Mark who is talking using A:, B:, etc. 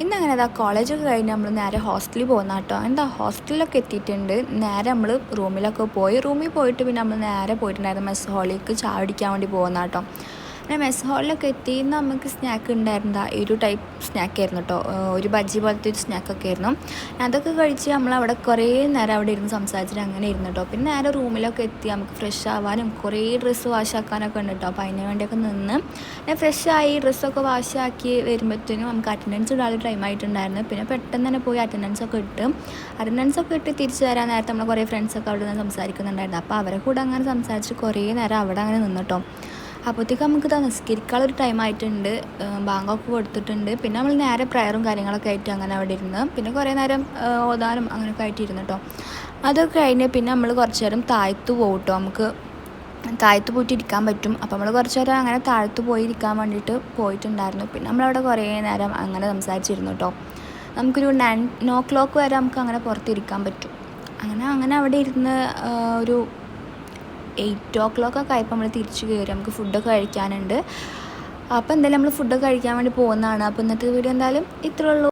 A: ഇന്നങ്ങനെ അതാ കോളേജൊക്കെ കഴിഞ്ഞ് നമ്മൾ നേരെ ഹോസ്റ്റലിൽ പോകുന്ന കേട്ടോ. എന്താ ഹോസ്റ്റലിലൊക്കെ എത്തിയിട്ടുണ്ട്. നേരെ നമ്മൾ റൂമിലൊക്കെ പോയി. റൂമിൽ പോയിട്ട് പിന്നെ നമ്മൾ നേരെ പോയിട്ടുണ്ടായിരുന്നു മെസ് ഹാളിലേക്ക് ചായ കുടിക്കാൻ വേണ്ടി പോകുന്ന കേട്ടോ. പിന്നെ മെസ് ഹാളിലൊക്കെ എത്തി നമുക്ക് സ്നാക്ക് ഉണ്ടായിരുന്ന ഈ ഒരു ടൈപ്പ് സ്നാക്കായിരുന്നു കേട്ടോ. ഒരു ബജ്ജി പോലത്തെ ഒരു സ്നാക്കൊക്കെ ആയിരുന്നു. അതൊക്കെ കഴിച്ച് നമ്മളവിടെ കുറേ നേരം അവിടെ ഇരുന്ന് സംസാരിച്ചിട്ട് അങ്ങനെ ഇരുന്നു കേട്ടോ. പിന്നെ നേരെ റൂമിലൊക്കെ എത്തി നമുക്ക് ഫ്രഷ് ആവാനും കുറേ ഡ്രസ്സ് വാഷാക്കാനൊക്കെ ഉണ്ട് കേട്ടോ. അപ്പോൾ അതിന് വേണ്ടിയൊക്കെ നിന്ന് ഫ്രഷായി ഡ്രസ്സൊക്കെ വാഷാക്കി വരുമ്പോഴത്തേനും നമുക്ക് അറ്റൻഡൻസ് ഇടാൻ ടൈം ആയിട്ടുണ്ടായിരുന്നു. പിന്നെ പെട്ടെന്ന് തന്നെ പോയി അറ്റൻഡൻസൊക്കെ ഇട്ട് തിരിച്ചു വരാൻ നേരത്തെ നമ്മൾ കുറേ ഫ്രണ്ട്സൊക്കെ അവിടെ നിന്ന് സംസാരിക്കുന്നുണ്ടായിരുന്നു. അപ്പോൾ അവരെ കൂടെ അങ്ങനെ സംസാരിച്ച് കുറേ നേരം അവിടെ അങ്ങനെ നിന്നിട്ടോ. അപ്പോഴത്തേക്ക് നമുക്ക് നിസ്കരിക്കാനുള്ളൊരു ടൈം ആയിട്ടുണ്ട്. ബാങ്കൊക്കെ കൊടുത്തിട്ടുണ്ട്. പിന്നെ നമ്മൾ നേരെ പ്രയറും കാര്യങ്ങളൊക്കെ ആയിട്ട് അങ്ങനെ അവിടെ ഇരുന്ന് പിന്നെ കുറേ നേരം ഓതാനും അങ്ങനെയൊക്കെ ആയിട്ട് ഇരുന്നു കേട്ടോ. അതൊക്കെ കഴിഞ്ഞ് പിന്നെ നമ്മൾ കുറച്ച് നേരം താഴത്ത് പോകും കേട്ടോ. നമുക്ക് താഴത്ത് പോയിട്ട് ഇരിക്കാൻ പറ്റും. അപ്പോൾ നമ്മൾ കുറച്ച് നേരം അങ്ങനെ താഴത്ത് പോയി ഇരിക്കാൻ വേണ്ടിയിട്ട് പോയിട്ടുണ്ടായിരുന്നു. പിന്നെ നമ്മളവിടെ കുറേ നേരം അങ്ങനെ സംസാരിച്ചിരുന്നു കേട്ടോ. നമുക്കൊരു 9 വരെ നമുക്ക് അങ്ങനെ പുറത്തിരിക്കാൻ പറ്റും. അങ്ങനെ അവിടെ ഇരുന്ന് ഒരു 8 ആയപ്പോൾ നമ്മൾ തിരിച്ച് കയറി. നമുക്ക് ഫുഡൊക്കെ കഴിക്കാനുണ്ട്. അപ്പോൾ എന്തായാലും നമ്മൾ ഫുഡൊക്കെ കഴിക്കാൻ വേണ്ടി പോകുന്നതാണ്. അപ്പോൾ ഇന്നത്തെ വീഡിയോ എന്തായാലും ഇത്രയേ ഉള്ളൂ.